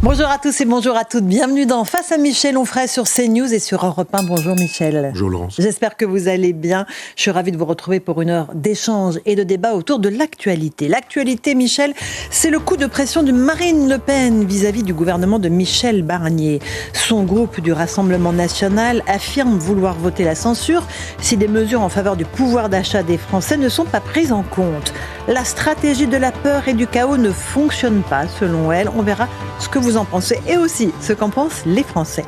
Bonjour à tous et bonjour à toutes. Bienvenue dans Face à Michel Onfray sur CNews et sur Europe 1. Bonjour Michel. Bonjour Laurence. J'espère que vous allez bien. Je suis ravie de vous retrouver pour une heure d'échange et de débat autour de l'actualité. L'actualité, Michel, c'est le coup de pression de Marine Le Pen vis-à-vis du gouvernement de Michel Barnier. Son groupe du Rassemblement national affirme vouloir voter la censure si des mesures en faveur du pouvoir d'achat des Français ne sont pas prises en compte. La stratégie de la peur et du chaos ne fonctionne pas, selon elle. On verra ce que vous en pensez et aussi ce qu'en pensent les Français.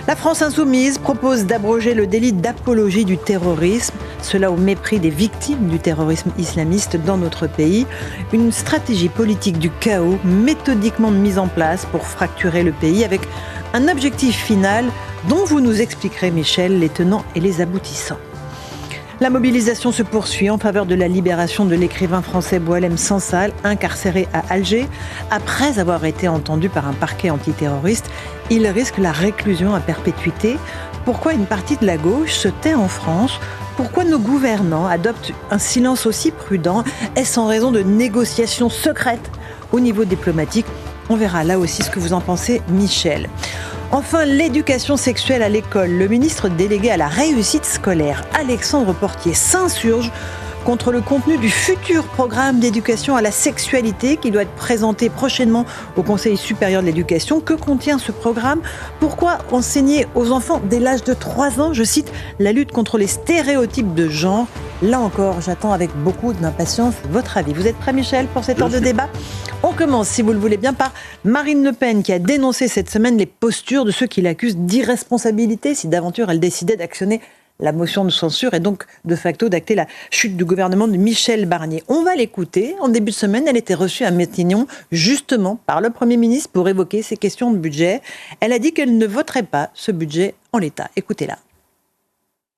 La France insoumise propose d'abroger le délit d'apologie du terrorisme, cela au mépris des victimes du terrorisme islamiste dans notre pays. Une stratégie politique du chaos méthodiquement mise en place pour fracturer le pays avec un objectif final dont vous nous expliquerez, Michel, les tenants et les aboutissants. La mobilisation se poursuit en faveur de la libération de l'écrivain français Boualem Sansal, incarcéré à Alger. Après avoir été entendu par un parquet antiterroriste, il risque la réclusion à perpétuité. Pourquoi une partie de la gauche se tait en France ? Pourquoi nos gouvernants adoptent un silence aussi prudent ? Est-ce en raison de négociations secrètes au niveau diplomatique ? On verra là aussi ce que vous en pensez, Michel. Enfin, l'éducation sexuelle à l'école. Le ministre délégué à la réussite scolaire, Alexandre Portier, s'insurge contre le contenu du futur programme d'éducation à la sexualité qui doit être présenté prochainement au Conseil supérieur de l'éducation. Que contient ce programme ? Pourquoi enseigner aux enfants dès l'âge de 3 ans, je cite, la lutte contre les stéréotypes de genre ? Là encore, j'attends avec beaucoup d'impatience votre avis. Vous êtes prêt, Michel, pour cette heure de débat ? On commence, si vous le voulez bien, par Marine Le Pen, qui a dénoncé cette semaine les postures de ceux qui l'accusent d'irresponsabilité si d'aventure elle décidait d'actionner la motion de censure et donc de facto d'acter la chute du gouvernement de Michel Barnier. On va l'écouter. En début de semaine, elle était reçue à Matignon, justement par le Premier ministre pour évoquer ces questions de budget. Elle a dit qu'elle ne voterait pas ce budget en l'état. Écoutez-la.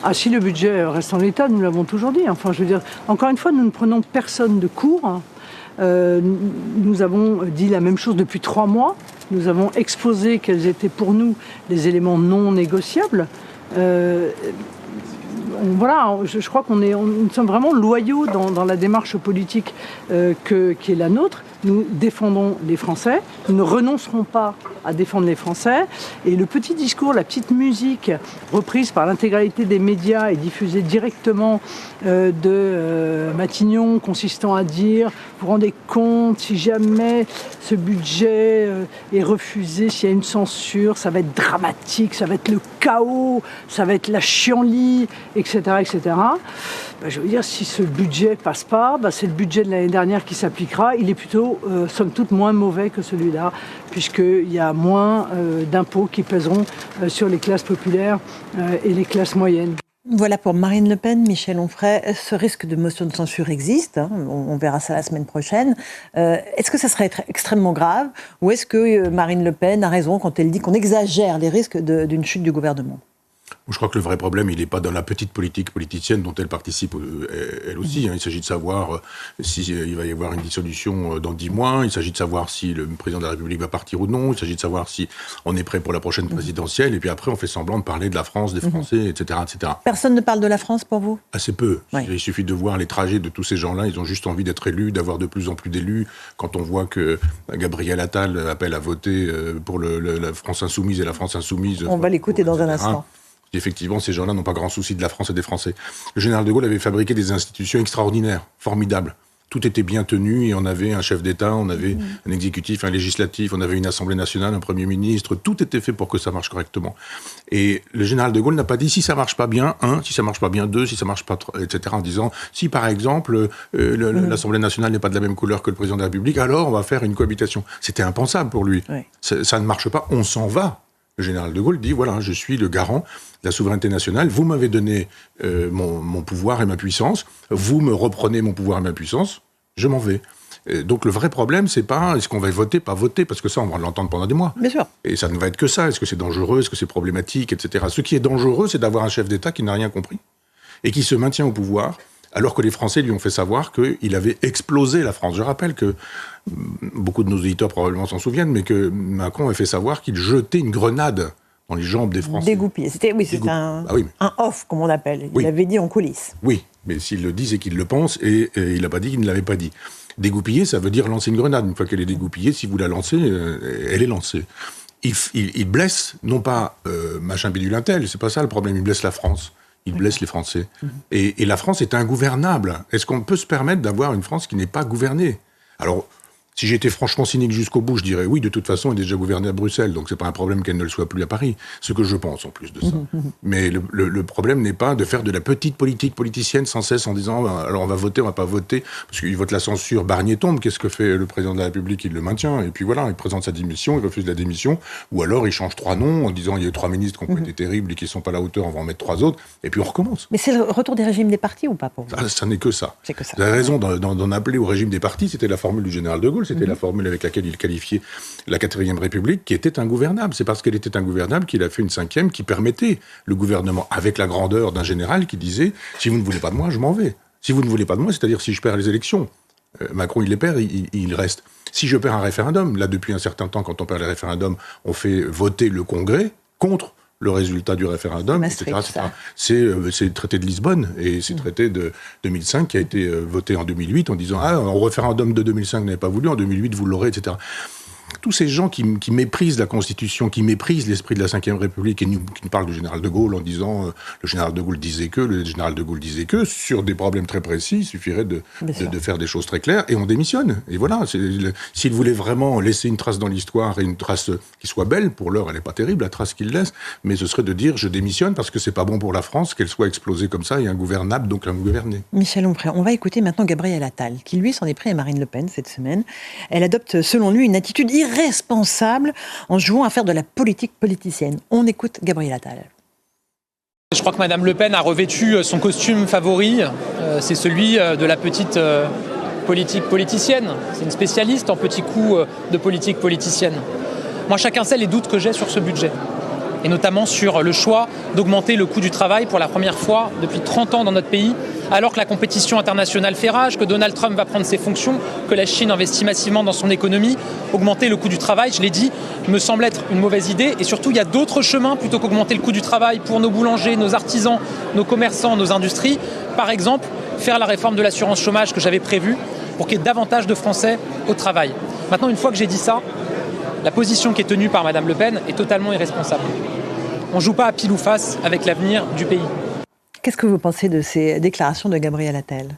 Ah, si le budget reste en l'état, nous l'avons toujours dit. Enfin, je veux dire, encore une fois, nous ne prenons personne de court. Nous avons dit la même chose depuis 3 mois. Nous avons exposé quels étaient pour nous les éléments non négociables. Voilà, je crois nous sommes vraiment loyaux dans la démarche politique qui est la nôtre. Nous défendons les Français, nous ne renoncerons pas à défendre les Français. Et le petit discours, la petite musique reprise par l'intégralité des médias et diffusée directement de Matignon, consistant à dire, vous vous rendez compte, si jamais ce budget est refusé, s'il y a une censure, ça va être dramatique, ça va être le chaos, ça va être la chienlit, etc. etc. Je veux dire, si ce budget passe pas, c'est le budget de l'année dernière qui s'appliquera. Il est plutôt, somme toute, moins mauvais que celui-là, puisqu'il y a moins d'impôts qui pèseront sur les classes populaires et les classes moyennes. Voilà pour Marine Le Pen, Michel Onfray. Ce risque de motion de censure existe, on verra ça la semaine prochaine. Est-ce que ça serait extrêmement grave ou est-ce que Marine Le Pen a raison quand elle dit qu'on exagère les risques d'une chute du gouvernement ? Je crois que le vrai problème, il n'est pas dans la petite politique politicienne dont elle participe, elle aussi. Il s'agit de savoir s'il va y avoir une dissolution dans 10 mois. Il s'agit de savoir si le président de la République va partir ou non. Il s'agit de savoir si on est prêt pour la prochaine présidentielle. Et puis après, on fait semblant de parler de la France, des Français, etc., etc. Personne ne parle de la France pour vous ? Assez peu. Oui. Il suffit de voir les trajets de tous ces gens-là. Ils ont juste envie d'être élus, d'avoir de plus en plus d'élus. Quand on voit que Gabriel Attal appelle à voter pour la France Insoumise et la France Insoumise... On va l'écouter dans un instant. Effectivement, ces gens-là n'ont pas grand souci de la France et des Français. Le général de Gaulle avait fabriqué des institutions extraordinaires, formidables. Tout était bien tenu et on avait un chef d'État, on avait un exécutif, un législatif, on avait une Assemblée nationale, un Premier ministre. Tout était fait pour que ça marche correctement. Et le général de Gaulle n'a pas dit si ça marche pas bien, 1, si ça marche pas bien, 2, si ça marche pas, etc. En disant si par exemple l'Assemblée nationale n'est pas de la même couleur que le président de la République, alors on va faire une cohabitation. C'était impensable pour lui. Oui. Ça ne marche pas, on s'en va. Le général de Gaulle dit, voilà, je suis le garant de la souveraineté nationale, vous m'avez donné mon pouvoir et ma puissance, vous me reprenez mon pouvoir et ma puissance, je m'en vais. Donc le vrai problème, c'est pas est-ce qu'on va voter, pas voter, parce que ça, on va l'entendre pendant des mois. Bien sûr. Et ça ne va être que ça, est-ce que c'est dangereux, est-ce que c'est problématique, etc. Ce qui est dangereux, c'est d'avoir un chef d'État qui n'a rien compris et qui se maintient au pouvoir, alors que les Français lui ont fait savoir qu'il avait explosé la France. Je rappelle que beaucoup de nos auditeurs probablement s'en souviennent, mais que Macron avait fait savoir qu'il jetait une grenade dans les jambes des Français. Dégoupillé. C'était un off, comme on appelle. Il l'avait dit en coulisses. Oui, Mais s'il le dit, c'est qu'il le pense, et il n'a pas dit qu'il ne l'avait pas dit. Dégoupiller, ça veut dire lancer une grenade. Une fois qu'elle est dégoupillée, si vous la lancez, elle est lancée. Il blesse, non pas machin bidule un tel, c'est pas ça le problème, il blesse la France. Il blesse les Français. Et la France est ingouvernable. Est-ce qu'on peut se permettre d'avoir une France qui n'est pas gouvernée ? Alors, si j'étais franchement cynique jusqu'au bout, je dirais oui, de toute façon, elle est déjà gouvernée à Bruxelles, donc c'est pas un problème qu'elle ne le soit plus à Paris. Ce que je pense en plus de ça. Mais le problème n'est pas de faire de la petite politique politicienne sans cesse en disant alors on va voter, on va pas voter, parce qu'il vote la censure, Barnier tombe, qu'est-ce que fait le président de la République ? Il le maintient, et puis voilà, il présente sa démission, il refuse la démission, ou alors il change 3 noms en disant il y a eu 3 ministres qui ont été terribles et qui sont pas à la hauteur, on va en mettre 3 autres, et puis on recommence. Mais c'est le retour des régimes des partis ou pas pour vous ? Ça n'est que ça. C'est que ça. La raison d'en appeler au régime des partis, c'était la formule du général de Gaulle, c'était la formule avec laquelle il qualifiait la 4e République, qui était ingouvernable. C'est parce qu'elle était ingouvernable qu'il a fait une 5e qui permettait le gouvernement, avec la grandeur d'un général qui disait « Si vous ne voulez pas de moi, je m'en vais. Si vous ne voulez pas de moi, c'est-à-dire si je perds les élections. Macron, il les perd, il reste. Si je perds un référendum, là, depuis un certain temps, quand on perd les référendums, on fait voter le Congrès contre le résultat du référendum, etc. C'est le traité de Lisbonne et c'est le traité de 2005 qui a été voté en 2008 en disant « Ah, au référendum de 2005, vous n'avez pas voulu, en 2008, vous l'aurez, etc. » Tous ces gens qui méprisent la Constitution, qui méprisent l'esprit de la Ve République et qui nous parlent du général de Gaulle en disant le général de Gaulle disait que, sur des problèmes très précis, il suffirait de faire des choses très claires et on démissionne. Et voilà, s'il voulait vraiment laisser une trace dans l'histoire et une trace qui soit belle, pour l'heure elle n'est pas terrible, la trace qu'il laisse, mais ce serait de dire je démissionne parce que c'est pas bon pour la France qu'elle soit explosée comme ça et ingouvernable, donc ingouvernée. Michel Onfray, on va écouter maintenant Gabriel Attal, qui lui s'en est pris à Marine Le Pen cette semaine. Elle adopte selon lui une attitude irresponsable en jouant à faire de la politique politicienne. On écoute Gabriel Attal. Je crois que Madame Le Pen a revêtu son costume favori, c'est celui de la petite politique politicienne. C'est une spécialiste en petits coups de politique politicienne. Moi, chacun sait les doutes que j'ai sur ce budget, et notamment sur le choix d'augmenter le coût du travail pour la première fois depuis 30 ans dans notre pays, alors que la compétition internationale fait rage, que Donald Trump va prendre ses fonctions, que la Chine investit massivement dans son économie. Augmenter le coût du travail, je l'ai dit, me semble être une mauvaise idée. Et surtout, il y a d'autres chemins plutôt qu'augmenter le coût du travail pour nos boulangers, nos artisans, nos commerçants, nos industries. Par exemple, faire la réforme de l'assurance chômage que j'avais prévue pour qu'il y ait davantage de Français au travail. Maintenant, une fois que j'ai dit ça, la position qui est tenue par Madame Le Pen est totalement irresponsable. On ne joue pas à pile ou face avec l'avenir du pays. Qu'est-ce que vous pensez de ces déclarations de Gabriel Attal ?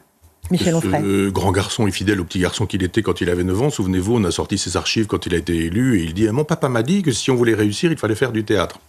Michel Onfray. Grand garçon et fidèle au petit garçon qu'il était quand il avait 9 ans, souvenez-vous, on a sorti ses archives quand il a été élu, et il dit « Mon papa m'a dit que si on voulait réussir, il fallait faire du théâtre ».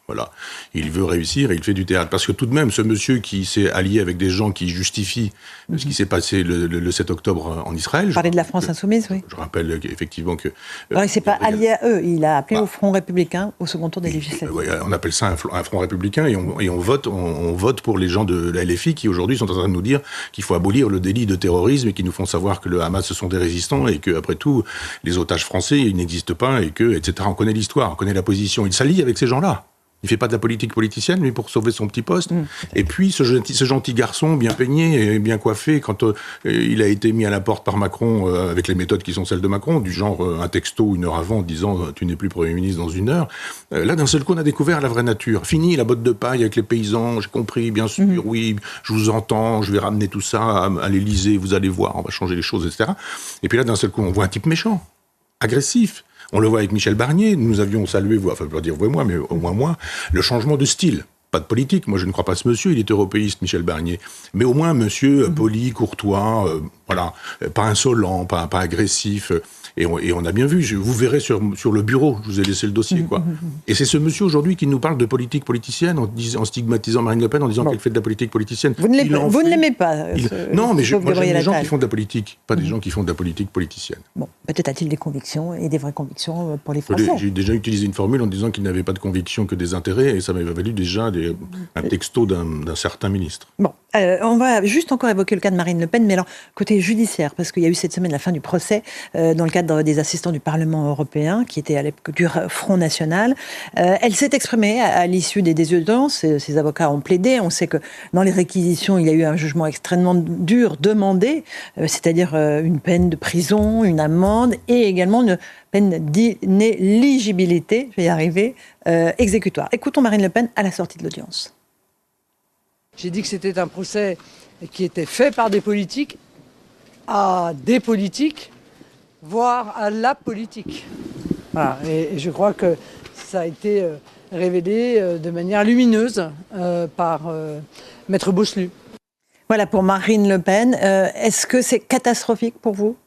Voilà, il veut réussir et il fait du théâtre. Parce que tout de même, ce monsieur qui s'est allié avec des gens qui justifient ce qui s'est passé le 7 octobre en Israël... Parler de la France insoumise, oui. Je rappelle effectivement que... Alors il ne s'est pas allié à eux, il a appelé au Front républicain au second tour des législatives. On appelle ça un Front républicain et on vote pour les gens de la LFI qui aujourd'hui sont en train de nous dire qu'il faut abolir le délit de terrorisme et qui nous font savoir que le Hamas ce sont des résistants et que après tout les otages français ils n'existent pas et que etc. On connaît l'histoire, on connaît la position. Il s'allie avec ces gens-là. Il fait pas de la politique politicienne, lui, pour sauver son petit poste. Et puis, ce gentil garçon, bien peigné et bien coiffé, quand il a été mis à la porte par Macron, avec les méthodes qui sont celles de Macron, du genre un texto 1 heure avant, disant « tu n'es plus Premier ministre dans 1 heure », là, d'un seul coup, on a découvert la vraie nature. Fini la botte de paille avec les paysans, j'ai compris, bien sûr, oui, je vous entends, je vais ramener tout ça à l'Élysée, vous allez voir, on va changer les choses, etc. Et puis là, d'un seul coup, on voit un type méchant, agressif. On le voit avec Michel Barnier, nous avions salué, enfin, je ne veux pas dire vous et moi, mais au moins moi, le changement de style. Pas de politique, moi je ne crois pas à ce monsieur, il est européiste, Michel Barnier. Mais au moins monsieur poli, courtois, voilà, pas insolent, pas agressif. Et on a bien vu, vous verrez sur le bureau, je vous ai laissé le dossier, quoi. Et c'est ce monsieur aujourd'hui qui nous parle de politique politicienne en stigmatisant Marine Le Pen, en disant qu'elle fait de la politique politicienne. Vous ne l'aimez pas Non, mais moi j'aime les gens qui font de la politique, pas des gens qui font de la politique politicienne. Bon, peut-être a-t-il des convictions, et des vraies convictions pour les Français. J'ai déjà utilisé une formule en disant qu'il n'avait pas de conviction que des intérêts, et ça m'avait valu déjà un texto d'un certain ministre. Bon, on va juste encore évoquer le cas de Marine Le Pen, mais alors côté judiciaire, parce qu'il y a eu cette semaine la fin du procès dans le cadre des assistants du Parlement européen, qui étaient à l'époque du Front National. Elle s'est exprimée à l'issue des audiences, ses avocats ont plaidé, on sait que dans les réquisitions, il y a eu un jugement extrêmement dur demandé, c'est-à-dire une peine de prison, une amende, et également une peine d'inéligibilité, je vais y arriver, exécutoire. Écoutons Marine Le Pen à la sortie de l'audience. J'ai dit que c'était un procès qui était fait par des politiques à des politiques, voire à la politique. Voilà. Et je crois que ça a été révélé de manière lumineuse par Maître Bosselu. Voilà pour Marine Le Pen. Est-ce que c'est catastrophique pour vous ?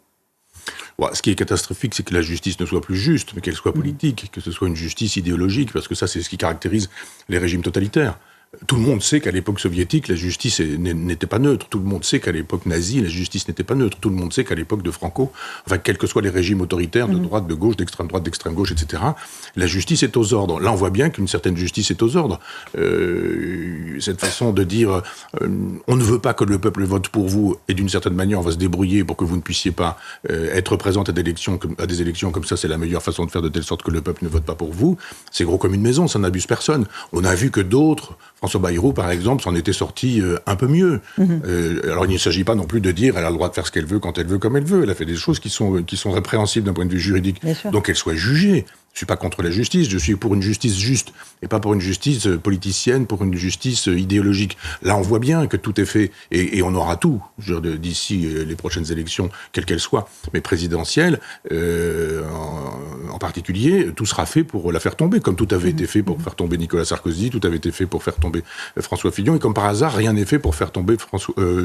Ce qui est catastrophique, c'est que la justice ne soit plus juste, mais qu'elle soit politique, que ce soit une justice idéologique, parce que ça, c'est ce qui caractérise les régimes totalitaires. Tout le monde sait qu'à l'époque soviétique, la justice n'était pas neutre. Tout le monde sait qu'à l'époque nazie, la justice n'était pas neutre. Tout le monde sait qu'à l'époque de Franco, enfin, quels que soient les régimes autoritaires, de droite, de gauche, d'extrême droite, d'extrême gauche, etc., la justice est aux ordres. Là, on voit bien qu'une certaine justice est aux ordres. Cette façon de dire on ne veut pas que le peuple vote pour vous, et d'une certaine manière, on va se débrouiller pour que vous ne puissiez pas être présent à des élections comme ça, c'est la meilleure façon de faire de telle sorte que le peuple ne vote pas pour vous. C'est gros comme une maison, ça n'abuse personne. On a vu que d'autres, François Bayrou, par exemple, s'en était sorti un peu mieux. Alors, il ne s'agit pas non plus de dire elle a le droit de faire ce qu'elle veut, quand elle veut, comme elle veut. Elle a fait des choses qui sont répréhensibles d'un point de vue juridique. Donc, qu'elle soit jugée. Je suis pas contre la justice, je suis pour une justice juste, et pas pour une justice politicienne, pour une justice idéologique. Là, on voit bien que tout est fait, et on aura tout, d'ici les prochaines élections, quelles qu'elles soient, mais présidentielles, en particulier, tout sera fait pour la faire tomber, comme tout avait été fait pour faire tomber Nicolas Sarkozy, tout avait été fait pour faire tomber François Fillon, et comme par hasard, rien n'est fait pour faire tomber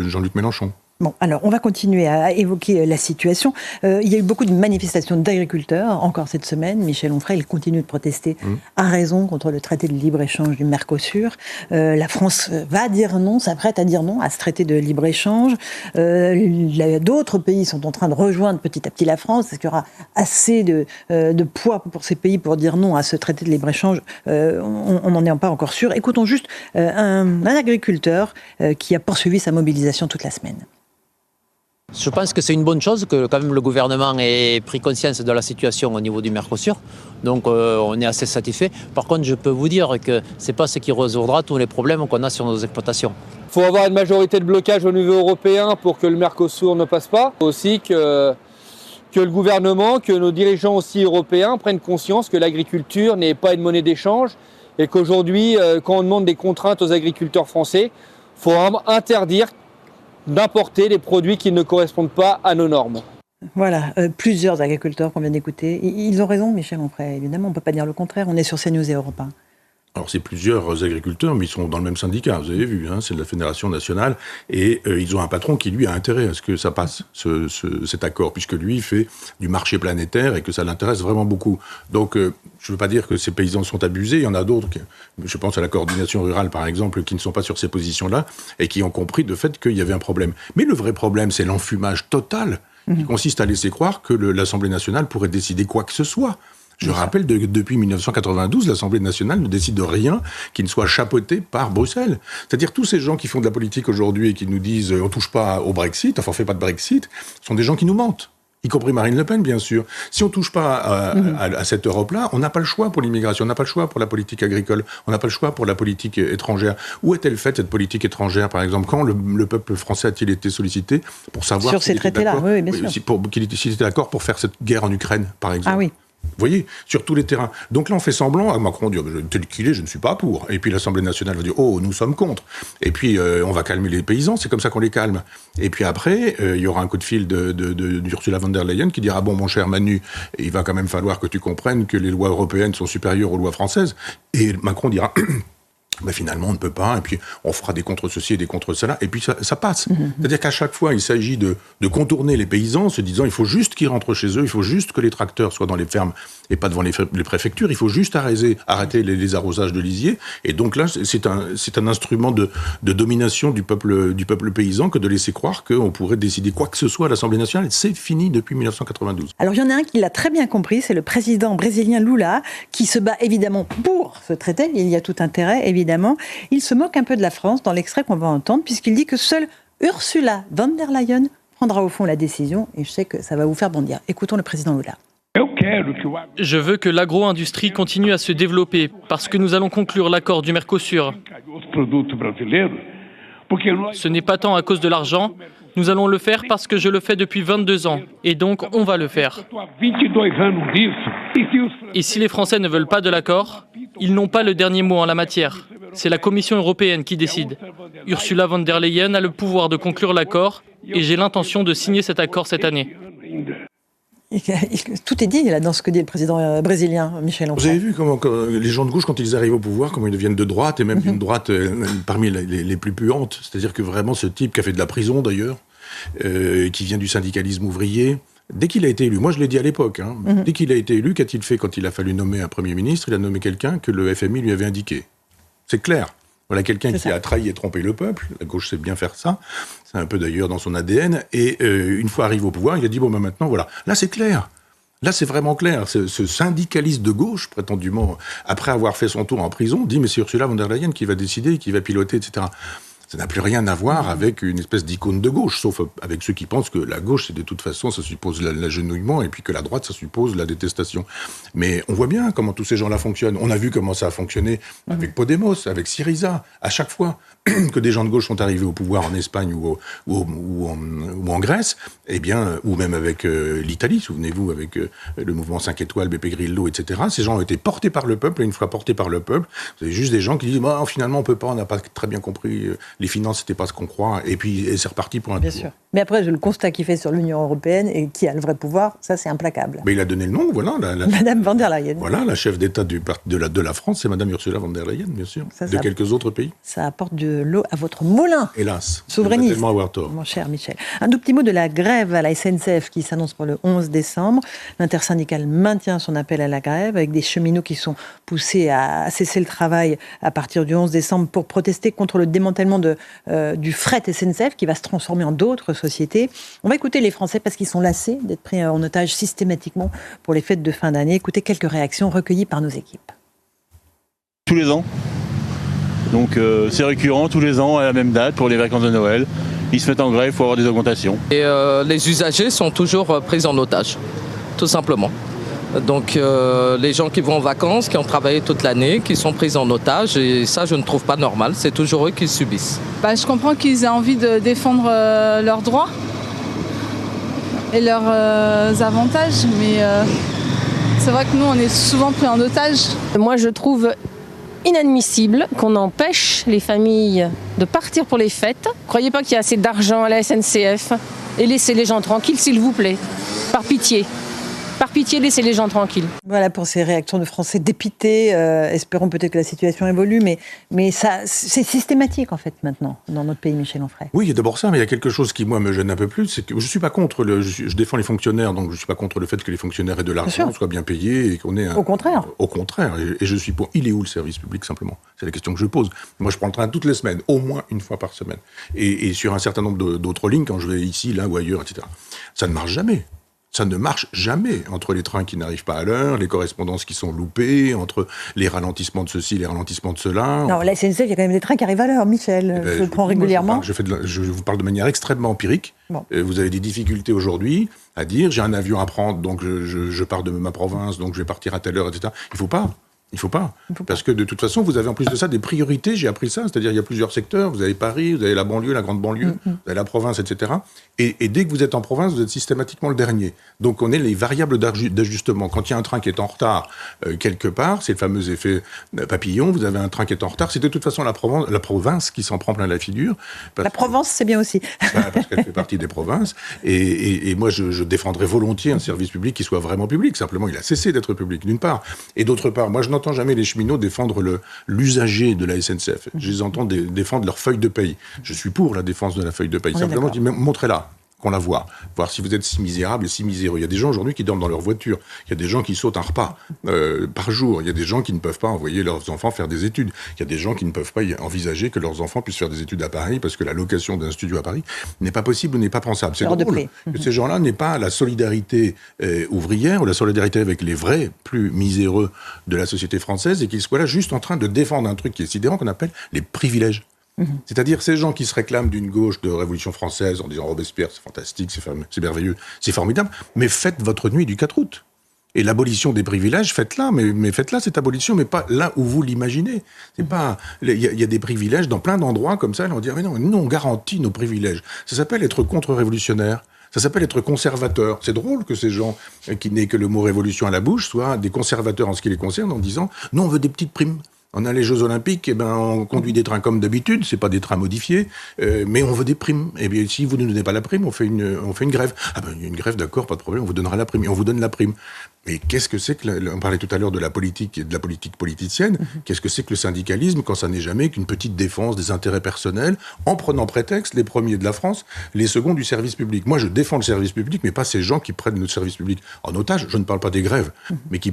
Jean-Luc Mélenchon. Bon, alors on va continuer à évoquer la situation. Il y a eu beaucoup de manifestations d'agriculteurs encore cette semaine. Michel Onfray, il continue de protester à raison contre le traité de libre-échange du Mercosur. La France va dire non, s'apprête à dire non à ce traité de libre-échange. D'autres pays sont en train de rejoindre petit à petit la France. Est-ce qu'il y aura assez de poids pour ces pays pour dire non à ce traité de libre-échange ? On n'en est pas encore sûr. Écoutons juste un agriculteur qui a poursuivi sa mobilisation toute la semaine. Je pense que c'est une bonne chose que quand même le gouvernement ait pris conscience de la situation au niveau du Mercosur. Donc on est assez satisfait. Par contre, je peux vous dire que ce n'est pas ce qui résoudra tous les problèmes qu'on a sur nos exploitations. Il faut avoir une majorité de blocage au niveau européen pour que le Mercosur ne passe pas. Aussi que le gouvernement, que nos dirigeants aussi européens prennent conscience que l'agriculture n'est pas une monnaie d'échange et qu'aujourd'hui, quand on demande des contraintes aux agriculteurs français, il faut interdire d'importer des produits qui ne correspondent pas à nos normes. Voilà, plusieurs agriculteurs qu'on vient d'écouter. Ils ont raison, Michel Onfray, évidemment, on ne peut pas dire le contraire. On est sur CNews et Europe 1. Alors, c'est plusieurs agriculteurs, mais ils sont dans le même syndicat, vous avez vu, c'est de la Fédération nationale, et ils ont un patron qui, lui, a intérêt à ce que ça passe, cet accord, puisque lui, il fait du marché planétaire et que ça l'intéresse vraiment beaucoup. Donc, je ne veux pas dire que ces paysans sont abusés, il y en a d'autres, je pense à la coordination rurale, par exemple, qui ne sont pas sur ces positions-là, et qui ont compris de fait qu'il y avait un problème. Mais le vrai problème, c'est l'enfumage total, qui consiste à laisser croire que l'Assemblée nationale pourrait décider quoi que ce soit. Je rappelle, depuis 1992, l'Assemblée nationale ne décide de rien qui ne soit chapeauté par Bruxelles. C'est-à-dire tous ces gens qui font de la politique aujourd'hui et qui nous disent on touche pas au Brexit, enfin on fait pas de Brexit, sont des gens qui nous mentent. Y compris Marine Le Pen, bien sûr. Si on touche pas à cette Europe-là, on n'a pas le choix pour l'immigration, on n'a pas le choix pour la politique agricole, on n'a pas le choix pour la politique étrangère. Où est-elle faite, cette politique étrangère, par exemple ? Quand le peuple français a-t-il été sollicité pour savoir sur ces traités-là, oui, bien sûr. S'il était d'accord pour faire cette guerre en Ukraine, par exemple. Ah oui. Vous voyez, sur tous les terrains. Donc là, on fait semblant, à Macron dit tel qu'il est, je ne suis pas pour. Et puis l'Assemblée nationale va dire oh, nous sommes contre. Et puis on va calmer les paysans, c'est comme ça qu'on les calme. Et puis après, il y aura un coup de fil d'Ursula von der Leyen qui dira bon, mon cher Manu, il va quand même falloir que tu comprennes que les lois européennes sont supérieures aux lois françaises. Et Macron dira mais finalement, on ne peut pas, et puis on fera des contre ceci et des contre cela, et puis ça passe. C'est-à-dire qu'à chaque fois, il s'agit de contourner les paysans en se disant il faut juste qu'ils rentrent chez eux, il faut juste que les tracteurs soient dans les fermes et pas devant les préfectures, il faut juste arrêter les arrosages de lisier, et donc là, c'est un instrument de domination du peuple paysan que de laisser croire qu'on pourrait décider quoi que ce soit à l'Assemblée nationale. C'est fini depuis 1992. Alors il y en a un qui l'a très bien compris, c'est le président brésilien Lula, qui se bat évidemment pour ce traité, il y a tout intérêt, évidemment. Il se moque un peu de la France dans l'extrait qu'on va entendre, puisqu'il dit que seule Ursula von der Leyen prendra au fond la décision, et je sais que ça va vous faire bondir. Écoutons le président Lula. Je veux que l'agro-industrie continue à se développer, parce que nous allons conclure l'accord du Mercosur. Ce n'est pas tant à cause de l'argent, nous allons le faire parce que je le fais depuis 22 ans, et donc on va le faire. Et si les Français ne veulent pas de l'accord, ils n'ont pas le dernier mot en la matière. C'est la Commission européenne qui décide. Ursula von der Leyen a le pouvoir de conclure l'accord et j'ai l'intention de signer cet accord cette année. Tout est dit là dans ce que dit le président brésilien, Michel Onfray. Vous avez vu comment les gens de gauche, quand ils arrivent au pouvoir, comment ils deviennent de droite, et même d'une droite parmi les plus puantes. C'est-à-dire que vraiment ce type qui a fait de la prison d'ailleurs, qui vient du syndicalisme ouvrier, dès qu'il a été élu, moi je l'ai dit à l'époque, dès qu'il a été élu, qu'a-t-il fait quand il a fallu nommer un Premier ministre? Il a nommé quelqu'un que le FMI lui avait indiqué. C'est clair. Voilà quelqu'un qui a trahi et trompé le peuple. La gauche sait bien faire ça. C'est un peu d'ailleurs dans son ADN. Et une fois arrivé au pouvoir, il a dit bon, maintenant voilà. Là, c'est clair. Là, c'est vraiment clair. Ce syndicaliste de gauche, prétendument, après avoir fait son tour en prison, dit mais c'est Ursula von der Leyen qui va décider, qui va piloter, etc. Ça n'a plus rien à voir avec une espèce d'icône de gauche, sauf avec ceux qui pensent que la gauche, c'est de toute façon, ça suppose l'agenouillement, et puis que la droite, ça suppose la détestation. Mais on voit bien comment tous ces gens-là fonctionnent. On a vu comment ça a fonctionné avec Podemos, avec Syriza. À chaque fois que des gens de gauche sont arrivés au pouvoir en Espagne ou en Grèce, eh bien, ou même avec l'Italie, souvenez-vous, avec le mouvement 5 étoiles, Beppe Grillo, etc. Ces gens ont été portés par le peuple, et une fois portés par le peuple, vous avez juste des gens qui disent finalement, on peut pas, on n'a pas très bien compris... les finances, c'était pas ce qu'on croit, et puis c'est reparti pour un tour. Bien sûr. Mais après, le constat qu'il fait sur l'Union européenne et qui a le vrai pouvoir, ça c'est implacable. Mais il a donné le nom, voilà. Madame von der Leyen. Voilà, la chef d'État de la France, c'est Madame Ursula von der Leyen, bien sûr. De quelques autres pays. Ça apporte de l'eau à votre moulin. Hélas. Souverainiste. Tellement avoir tort. Mon cher Michel. Un tout petit mot de la grève à la SNCF qui s'annonce pour le 11 décembre. L'intersyndicale maintient son appel à la grève avec des cheminots qui sont poussés à cesser le travail à partir du 11 décembre pour protester contre le démantèlement du fret SNCF qui va se transformer en d'autres sociétés. On va écouter les Français parce qu'ils sont lassés d'être pris en otage systématiquement pour les fêtes de fin d'année. Écoutez quelques réactions recueillies par nos équipes. Tous les ans. Donc c'est récurrent tous les ans à la même date pour les vacances de Noël. Ils se mettent en grève pour avoir des augmentations. Et les usagers sont toujours pris en otage, tout simplement. Donc les gens qui vont en vacances, qui ont travaillé toute l'année, qui sont pris en otage, et ça je ne trouve pas normal, c'est toujours eux qui subissent. Je comprends qu'ils aient envie de défendre leurs droits et leurs avantages, mais c'est vrai que nous on est souvent pris en otage. Moi je trouve inadmissible qu'on empêche les familles de partir pour les fêtes. Croyez pas qu'il y a assez d'argent à la SNCF et laissez les gens tranquilles s'il vous plaît, par pitié. Par pitié, laissez les gens tranquilles. Voilà pour ces réactions de Français dépités. Espérons peut-être que la situation évolue, mais ça, c'est systématique en fait maintenant dans notre pays, Michel Onfray. Oui, il y a d'abord ça, mais il y a quelque chose qui moi me gêne un peu plus, c'est que je suis pas contre je défends les fonctionnaires, donc je suis pas contre le fait que les fonctionnaires aient de l'argent, soient bien payés et qu'on ait Au contraire. Au contraire, et je suis pour. Il est où le service public simplement? C'est la question que je pose. Moi, je prends le train toutes les semaines, au moins une fois par semaine, et sur un certain nombre d'autres lignes quand je vais ici, là ou ailleurs, etc. Ça ne marche jamais. Ça ne marche jamais entre les trains qui n'arrivent pas à l'heure, les correspondances qui sont loupées, entre les ralentissements de ceci, les ralentissements de cela. Non, la SNCF, il y a quand même des trains qui arrivent à l'heure, Michel. Je le prends régulièrement. Je vous parle de manière extrêmement empirique. Bon. Vous avez des difficultés aujourd'hui à dire j'ai un avion à prendre, donc je pars de ma province, donc je vais partir à telle heure, etc. Il faut pas. Parce que de toute façon, vous avez en plus de ça des priorités, j'ai appris ça, c'est-à-dire il y a plusieurs secteurs, vous avez Paris, vous avez la banlieue, la grande banlieue, vous avez la province, etc. Et dès que vous êtes en province, vous êtes systématiquement le dernier. Donc on est les variables d'ajustement. Quand il y a un train qui est en retard quelque part, c'est le fameux effet papillon, vous avez un train qui est en retard, c'est de toute façon la province qui s'en prend plein la figure. La Provence, c'est bien aussi. Parce qu'elle fait partie des provinces. Et moi, je défendrais volontiers un service public qui soit vraiment public. Simplement, il a cessé d'être public, d'une part. Et d'autre part, moi, je n'entends jamais les cheminots défendre l'usager de la SNCF. Je les entends défendre leur feuille de paye. Je suis pour la défense de la feuille de paye. Simplement, montrez-la, qu'on la voit. Voir si vous êtes si misérable et si miséreux. Il y a des gens aujourd'hui qui dorment dans leur voiture. Il y a des gens qui sautent un repas par jour. Il y a des gens qui ne peuvent pas envoyer leurs enfants faire des études. Il y a des gens qui ne peuvent pas envisager que leurs enfants puissent faire des études à Paris parce que la location d'un studio à Paris n'est pas possible ou n'est pas pensable. C'est drôle que ces gens-là n'aient pas la solidarité ouvrière ou la solidarité avec les vrais plus miséreux de la société française et qu'ils soient là juste en train de défendre un truc qui est sidérant qu'on appelle les privilèges. C'est-à-dire ces gens qui se réclament d'une gauche de Révolution française en disant Robespierre, c'est fantastique, c'est merveilleux, c'est formidable, mais faites votre nuit du 4 août. Et l'abolition des privilèges, faites-la, mais faites-la cette abolition, mais pas là où vous l'imaginez. C'est pas, il y a des privilèges dans plein d'endroits comme ça, on dit, mais non, nous on garantit nos privilèges. Ça s'appelle être contre-révolutionnaire. Ça s'appelle être conservateur. C'est drôle que ces gens qui n'aient que le mot révolution à la bouche soient des conservateurs en ce qui les concerne en disant, non, on veut des petites primes. On a les Jeux Olympiques, on conduit des trains comme d'habitude, c'est pas des trains modifiés, mais on veut des primes. Et bien, si vous ne nous donnez pas la prime, on fait une grève. Il y a une grève, d'accord, pas de problème, on vous donnera la prime. Et on vous donne la prime. Mais qu'est-ce que c'est que, on parlait tout à l'heure de la politique et de la politique politicienne, qu'est-ce que c'est que le syndicalisme quand ça n'est jamais qu'une petite défense des intérêts personnels, en prenant prétexte les premiers de la France, les seconds du service public. Moi, je défends le service public, mais pas ces gens qui prennent notre service public en otage. Je ne parle pas des grèves, mais qui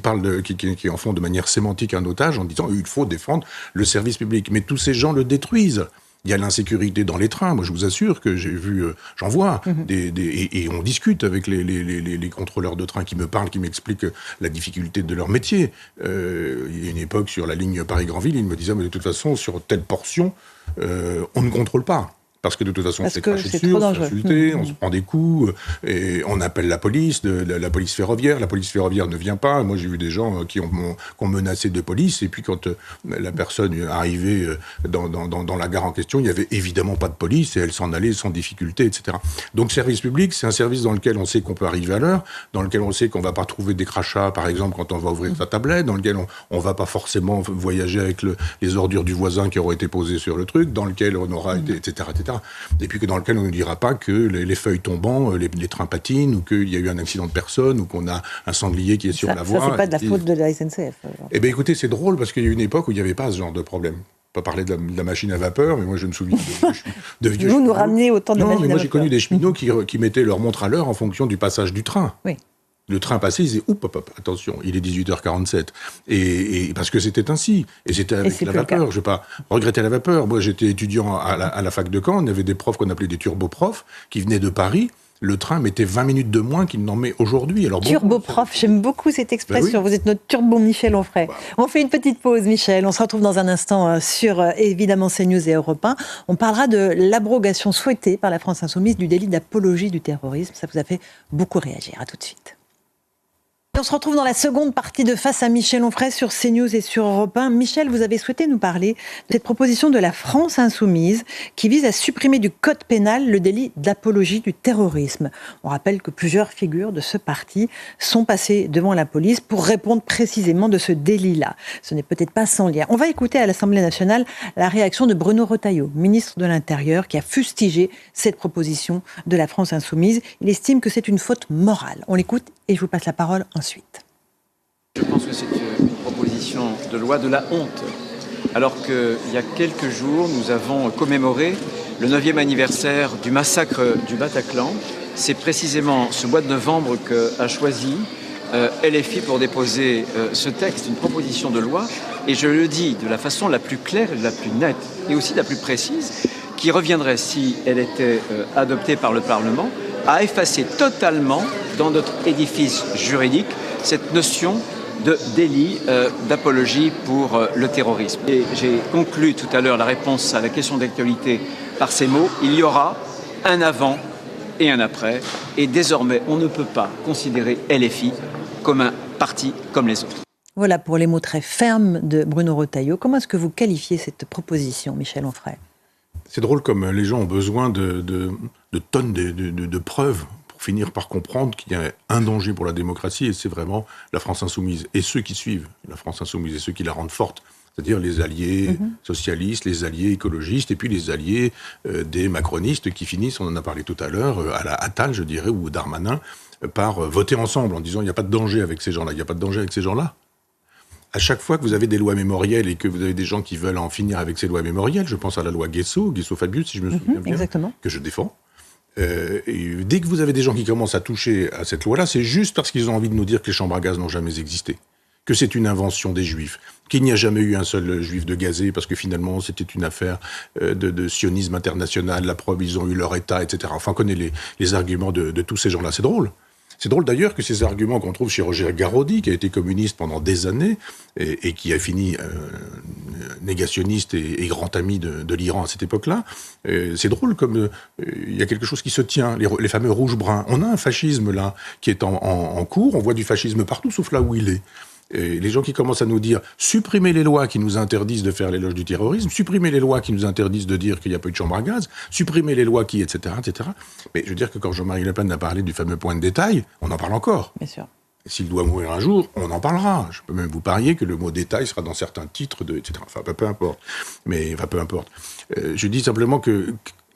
en font de manière sémantique un otage en disant il faut défendre le service public. Mais tous ces gens le détruisent. Il y a l'insécurité dans les trains. Moi, je vous assure que j'ai vu, j'en vois, et on discute avec les contrôleurs de train qui me parlent, qui m'expliquent la difficulté de leur métier. Il y a une époque, sur la ligne Paris-Granville, ils me disaient, mais de toute façon, sur telle portion, on ne contrôle pas. Parce que de toute façon, on se fait cracher dessus, on se fait insulter, on se prend des coups, et on appelle la police, la police ferroviaire. La police ferroviaire ne vient pas. Moi, j'ai vu des gens qui ont menacé de police, et puis quand la personne arrivait dans la gare en question, il n'y avait évidemment pas de police, et elle s'en allait sans difficulté, etc. Donc, service public, c'est un service dans lequel on sait qu'on peut arriver à l'heure, dans lequel on sait qu'on ne va pas trouver des crachats, par exemple, quand on va ouvrir sa tablette, dans lequel on ne va pas forcément voyager avec les ordures du voisin qui auront été posées sur le truc, dans lequel on aura été, etc., etc. Et puis dans lequel on ne dira pas que les feuilles tombant, les trains patinent, ou qu'il y a eu un accident de personne, ou qu'on a un sanglier qui est sur la voie. Ça, c'est pas de la faute de la SNCF. Eh bien, écoutez, c'est drôle, parce qu'il y a eu une époque où il n'y avait pas ce genre de problème. Pas parler de la machine à vapeur, mais moi je me souviens de vieux Vous nous ramenez autant de machines à vapeur. Non, mais moi j'ai connu des cheminots qui mettaient leur montre à l'heure en fonction du passage du train. Oui. Le train passait, ils disaient attention, il est 18h47. Et parce que c'était ainsi. Et c'était avec la vapeur. Je ne vais pas regretter la vapeur. Moi, j'étais étudiant à la fac de Caen. On avait des profs qu'on appelait des turboprofs qui venaient de Paris. Le train mettait 20 minutes de moins qu'il n'en met aujourd'hui. Alors, turboprof, j'aime beaucoup cette expression. Vous êtes notre turbo Michel Onfray. On fait une petite pause, Michel. On se retrouve dans un instant sur, évidemment, CNews et Europe 1. On parlera de l'abrogation souhaitée par la France Insoumise du délit d'apologie du terrorisme. Ça vous a fait beaucoup réagir. À tout de suite. On se retrouve dans la seconde partie de Face à Michel Onfray sur CNews et sur Europe 1. Michel, vous avez souhaité nous parler de cette proposition de la France Insoumise qui vise à supprimer du code pénal le délit d'apologie du terrorisme. On rappelle que plusieurs figures de ce parti sont passées devant la police pour répondre précisément de ce délit-là. Ce n'est peut-être pas sans lien. On va écouter à l'Assemblée nationale la réaction de Bruno Retailleau, ministre de l'Intérieur, qui a fustigé cette proposition de la France Insoumise. Il estime que c'est une faute morale. On l'écoute et je vous passe la parole ensuite. Je pense que c'est une proposition de loi de la honte. Alors qu'il y a quelques jours, nous avons commémoré le 9e anniversaire du massacre du Bataclan. C'est précisément ce mois de novembre qu'a choisi LFI pour déposer ce texte, une proposition de loi. Et je le dis de la façon la plus claire et la plus nette, et aussi la plus précise, qui reviendrait, si elle était adoptée par le Parlement, à effacer totalement dans notre édifice juridique cette notion de délit d'apologie pour le terrorisme. Et j'ai conclu tout à l'heure la réponse à la question d'actualité par ces mots. Il y aura un avant et un après. Et désormais, on ne peut pas considérer LFI comme un parti comme les autres. Voilà pour les mots très fermes de Bruno Retailleau. Comment est-ce que vous qualifiez cette proposition, Michel Onfray ? C'est drôle comme les gens ont besoin de tonnes de preuves pour finir par comprendre qu'il y a un danger pour la démocratie, et c'est vraiment la France Insoumise. Et ceux qui suivent la France Insoumise et ceux qui la rendent forte, c'est-à-dire les alliés socialistes, les alliés écologistes, et puis les alliés des macronistes qui finissent, on en a parlé tout à l'heure, à la Attal, je dirais, ou Darmanin, par voter ensemble en disant il n'y a pas de danger avec ces gens-là, il n'y a pas de danger avec ces gens-là. À chaque fois que vous avez des lois mémorielles et que vous avez des gens qui veulent en finir avec ces lois mémorielles, je pense à la loi Guesso-Fabius, si je me souviens bien, exactement. Que je défends. Et dès que vous avez des gens qui commencent à toucher à cette loi-là, c'est juste parce qu'ils ont envie de nous dire que les chambres à gaz n'ont jamais existé, que c'est une invention des Juifs, qu'il n'y a jamais eu un seul Juif de gazé, parce que finalement c'était une affaire de sionisme international, la preuve, ils ont eu leur État, etc. Enfin, on connaît les arguments de tous ces gens-là, c'est drôle. C'est drôle d'ailleurs que ces arguments qu'on trouve chez Roger Garaudy, qui a été communiste pendant des années et qui a fini négationniste et grand ami de l'Iran à cette époque-là, c'est drôle comme il y a quelque chose qui se tient, les fameux rouges-bruns. On a un fascisme là qui est en cours, on voit du fascisme partout sauf là où il est. Et les gens qui commencent à nous dire supprimez les lois qui nous interdisent de faire l'éloge du terrorisme, supprimez les lois qui nous interdisent de dire qu'il n'y a pas eu de chambre à gaz, supprimez les lois qui, etc., etc. Mais je veux dire que quand Jean-Marie Le Pen a parlé du fameux point de détail, on en parle encore. Bien sûr. S'il doit mourir un jour, on en parlera. Je peux même vous parier que le mot détail sera dans certains titres, etc. Enfin, peu importe. Peu importe. Je dis simplement que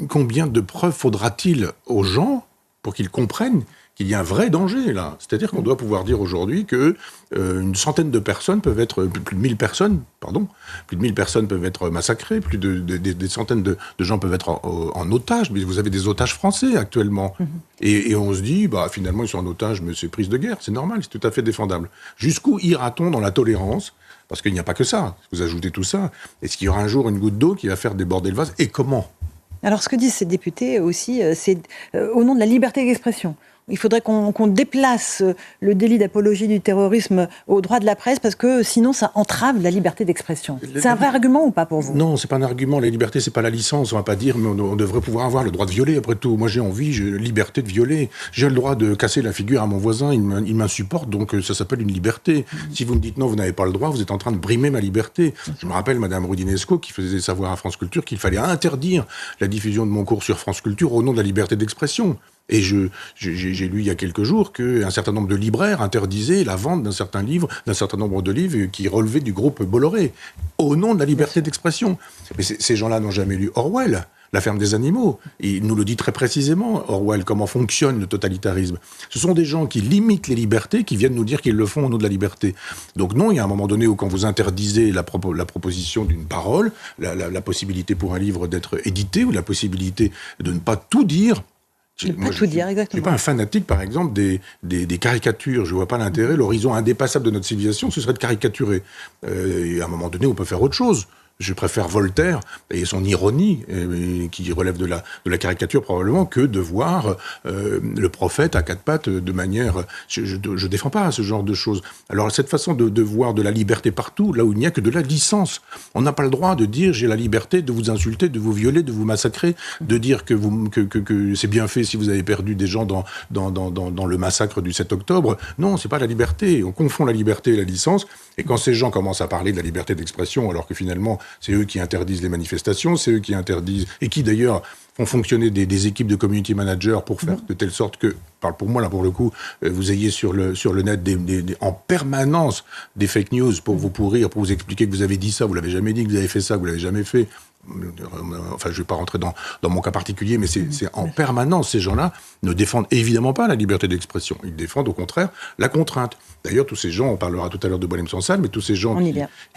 combien de preuves faudra-t-il aux gens pour qu'ils comprennent qu'il y a un vrai danger, là. C'est-à-dire qu'on doit pouvoir dire aujourd'hui que une centaine de personnes peuvent être... Plus de 1000 personnes peuvent être massacrées, des centaines de gens peuvent être en otage, mais vous avez des otages français actuellement. Et on se dit, finalement, ils sont en otage, mais c'est prise de guerre, c'est normal, c'est tout à fait défendable. Jusqu'où ira-t-on dans la tolérance ? Parce qu'il n'y a pas que ça. Vous ajoutez tout ça. Est-ce qu'il y aura un jour une goutte d'eau qui va faire déborder le vase ? Et comment ? Alors, ce que disent ces députés aussi, c'est au nom de la liberté d'expression. Il faudrait qu'on déplace le délit d'apologie du terrorisme au droit de la presse parce que sinon ça entrave la liberté d'expression. C'est un vrai argument ou pas pour vous ? Non, c'est pas un argument. La liberté, c'est pas la licence. On va pas dire, mais on devrait pouvoir avoir le droit de violer. Après tout, moi j'ai liberté de violer. J'ai le droit de casser la figure à mon voisin. Il m'insupporte, donc ça s'appelle une liberté. Si vous me dites non, vous n'avez pas le droit, vous êtes en train de brimer ma liberté. Je me rappelle Madame Rudinesco qui faisait savoir à France Culture qu'il fallait interdire la diffusion de mon cours sur France Culture au nom de la liberté d'expression. Et j'ai lu il y a quelques jours qu'un certain nombre de libraires interdisaient la vente d'un certain nombre de livres qui relevaient du groupe Bolloré, au nom de la liberté d'expression. Mais ces gens-là n'ont jamais lu Orwell, La ferme des animaux. Il nous le dit très précisément, Orwell, comment fonctionne le totalitarisme. Ce sont des gens qui limitent les libertés, qui viennent nous dire qu'ils le font au nom de la liberté. Donc non, il y a un moment donné où quand vous interdisez la proposition d'une parole, la possibilité pour un livre d'être édité, ou la possibilité de ne pas tout dire, Je ne suis pas un fanatique, par exemple, des caricatures. Je ne vois pas l'intérêt. L'horizon indépassable de notre civilisation, ce serait de caricaturer. Et à un moment donné, on peut faire autre chose. Je préfère Voltaire et son ironie, qui relève de la caricature probablement, que de voir le prophète à quatre pattes de manière... Je défends pas ce genre de choses. Alors cette façon de voir de la liberté partout, là où il n'y a que de la licence. On n'a pas le droit de dire j'ai la liberté de vous insulter, de vous violer, de vous massacrer, de dire que c'est bien fait si vous avez perdu des gens dans le massacre du 7 octobre. Non, c'est pas la liberté. On confond la liberté et la licence. Et quand ces gens commencent à parler de la liberté d'expression, alors que finalement c'est eux qui interdisent les manifestations, c'est eux qui interdisent, et qui d'ailleurs font fonctionner des équipes de community managers pour faire de telle sorte que, pour moi là pour le coup, vous ayez sur le net en permanence des fake news pour vous pourrir, pour vous expliquer que vous avez dit ça, vous l'avez jamais dit, que vous avez fait ça, que vous l'avez jamais fait. Enfin, je ne vais pas rentrer dans mon cas particulier, mais c'est en permanence, ces gens-là ne défendent évidemment pas la liberté d'expression. Ils défendent au contraire la contrainte. D'ailleurs, tous ces gens, on parlera tout à l'heure de Boualem Sansal, mais tous ces gens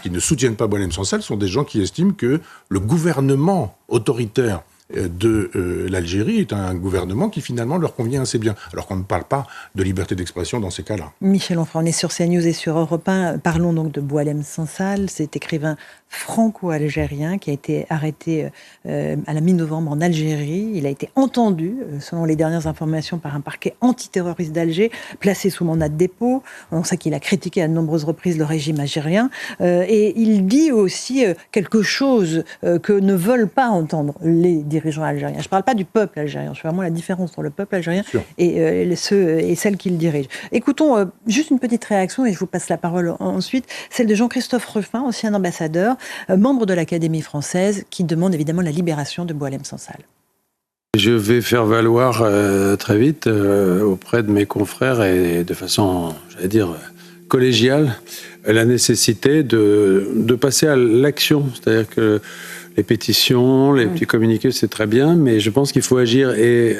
qui ne soutiennent pas Boualem Sansal sont des gens qui estiment que le gouvernement autoritaire de l'Algérie est un gouvernement qui finalement leur convient assez bien, alors qu'on ne parle pas de liberté d'expression dans ces cas-là. Michel Onfray, on est sur CNews et sur Europe 1. Parlons donc de Boualem Sansal, cet écrivain franco-algérien qui a été arrêté à la mi-novembre en Algérie. Il a été entendu, selon les dernières informations, par un parquet antiterroriste d'Alger, placé sous mandat de dépôt. On sait qu'il a critiqué à de nombreuses reprises le régime algérien. Et il dit aussi quelque chose que ne veulent pas entendre les dirigeants algériens. Je ne parle pas du peuple algérien, je fais vraiment la différence entre le peuple algérien et celle qu'il dirige. Écoutons juste une petite réaction et je vous passe la parole ensuite, celle de Jean-Christophe Rufin, ancien ambassadeur, membre de l'Académie française, qui demande évidemment la libération de Boualem Sansal. Je vais faire valoir très vite auprès de mes confrères et de façon, j'allais dire, collégiale, la nécessité de passer à l'action. C'est-à-dire que les pétitions, les petits communiqués, c'est très bien, mais je pense qu'il faut agir. Et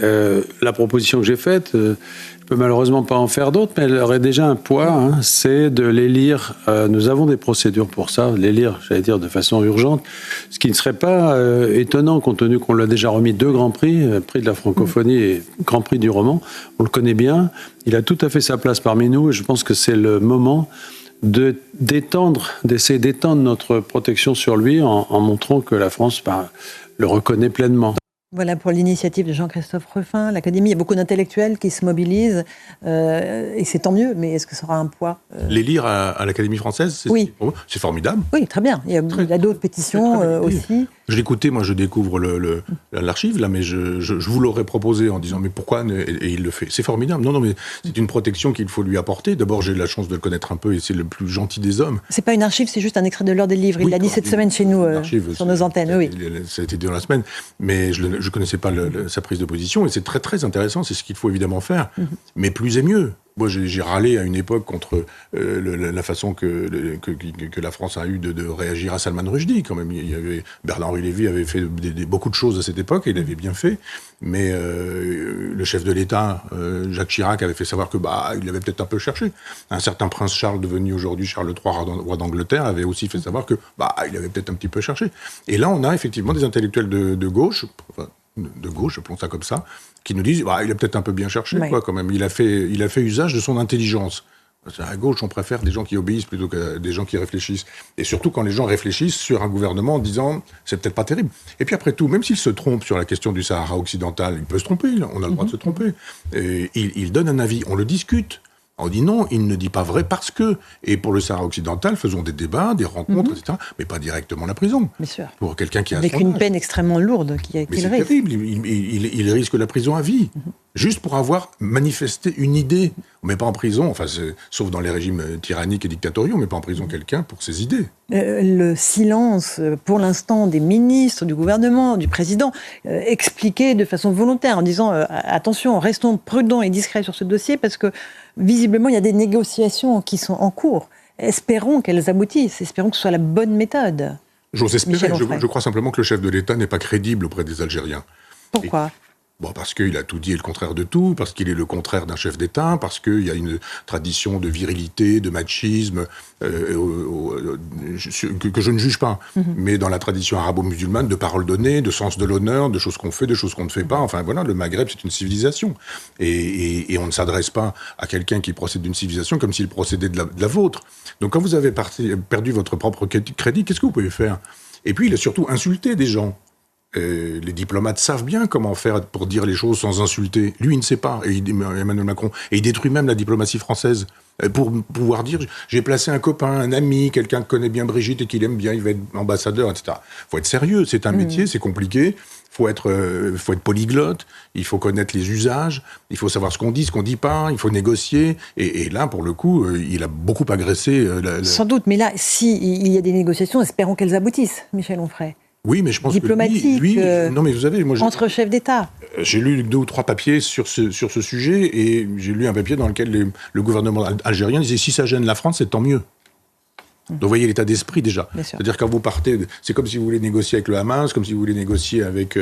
la proposition que j'ai faite, je peux malheureusement pas en faire d'autres, mais elle aurait déjà un poids, c'est de les lire. Nous avons des procédures pour ça, les lire, j'allais dire, de façon urgente, ce qui ne serait pas étonnant, compte tenu qu'on l'a déjà remis 2 grands prix, prix de la francophonie et grand prix du roman. On le connaît bien, il a tout à fait sa place parmi nous, et je pense que c'est le moment d'essayer d'étendre notre protection sur lui en montrant que la France le reconnaît pleinement. Voilà pour l'initiative de Jean-Christophe Rufin. L'Académie, il y a beaucoup d'intellectuels qui se mobilisent, et c'est tant mieux, mais est-ce que ça aura un poids Les lire à l'Académie française, c'est formidable. Oui, très bien. Il y a d'autres pétitions aussi. Je l'écoutais, moi je découvre l'archive, là, mais je vous l'aurais proposé en disant mais pourquoi, et il le fait. C'est formidable. Non, mais c'est une protection qu'il faut lui apporter. D'abord, j'ai la chance de le connaître un peu et c'est le plus gentil des hommes. C'est pas une archive, c'est juste un extrait de l'heure des livres. Il l'a dit cette semaine chez nous, sur nos antennes. Oui. Ça a été dit dans la semaine, mais je connaissais pas sa prise de position et c'est très très intéressant. C'est ce qu'il faut évidemment faire. Mais plus et mieux. Moi, j'ai râlé à une époque contre la façon que la France a eu de réagir à Salman Rushdie. Quand même, Bernard-Henri Lévy avait fait beaucoup de choses à cette époque, et il avait bien fait. Mais le chef de l'État, Jacques Chirac, avait fait savoir que il avait peut-être un peu cherché. Un certain prince Charles, devenu aujourd'hui Charles III, roi d'Angleterre, avait aussi fait savoir que il avait peut-être un petit peu cherché. Et là, on a effectivement des intellectuels de gauche, appelons ça comme ça, qui nous disent il a peut-être un peu bien cherché, quand même. Il a fait usage de son intelligence. À gauche, on préfère des gens qui obéissent plutôt que des gens qui réfléchissent. Et surtout quand les gens réfléchissent sur un gouvernement en disant c'est peut-être pas terrible. Et puis après tout, même s'il se trompe sur la question du Sahara occidental, il peut se tromper, on a le droit de se tromper. Et il donne un avis, on le discute. On dit non, il ne dit pas vrai parce que. Et pour le Sahara occidental, faisons des débats, des rencontres, etc. Mais pas directement la prison. Bien sûr. Pour quelqu'un qui a avec une peine extrêmement lourde qu'il risque. C'est terrible, il risque la prison à vie. Juste pour avoir manifesté une idée. On ne met pas en prison, sauf dans les régimes tyranniques et dictatoriaux, on ne met pas en prison quelqu'un pour ses idées. Le silence, pour l'instant, des ministres, du gouvernement, du président, expliqué de façon volontaire, en disant attention, restons prudents et discrets sur ce dossier, parce que visiblement, il y a des négociations qui sont en cours. Espérons qu'elles aboutissent, espérons que ce soit la bonne méthode. J'ose espérer, je crois simplement que le chef de l'État n'est pas crédible auprès des Algériens. Pourquoi ? Parce qu'il a tout dit et le contraire de tout, parce qu'il est le contraire d'un chef d'État, parce qu'il y a une tradition de virilité, de machisme, que je ne juge pas, mais dans la tradition arabo-musulmane, de parole donnée, de sens de l'honneur, de choses qu'on fait, de choses qu'on ne fait pas. Enfin voilà, le Maghreb, c'est une civilisation. Et on ne s'adresse pas à quelqu'un qui procède d'une civilisation comme s'il procédait de la vôtre. Donc quand vous avez perdu votre propre crédit, qu'est-ce que vous pouvez faire ? Et puis il a surtout insulté des gens. Les diplomates savent bien comment faire pour dire les choses sans insulter. Lui, il ne sait pas, Emmanuel Macron. Et il détruit même la diplomatie française pour pouvoir dire j'ai placé un copain, un ami, quelqu'un qui connaît bien Brigitte et qu'il aime bien, il va être ambassadeur, etc. Il faut être sérieux, c'est un métier, c'est compliqué. Il faut être polyglotte, il faut connaître les usages, il faut savoir ce qu'on dit, ce qu'on dit pas, il faut négocier. Et là, pour le coup, il a beaucoup agressé. Sans doute, mais là, s'il y a des négociations, espérons qu'elles aboutissent, Michel Onfray. Oui, mais je pense diplomatique, que lui non, mais vous savez, moi, entre chefs d'État. J'ai lu 2 ou 3 papiers sur ce sujet, et j'ai lu un papier dans lequel le gouvernement algérien disait si ça gêne la France, c'est tant mieux. Donc vous voyez l'état d'esprit déjà. C'est-à-dire quand vous partez, c'est comme si vous voulez négocier avec le Hamas, comme si vous voulez négocier avec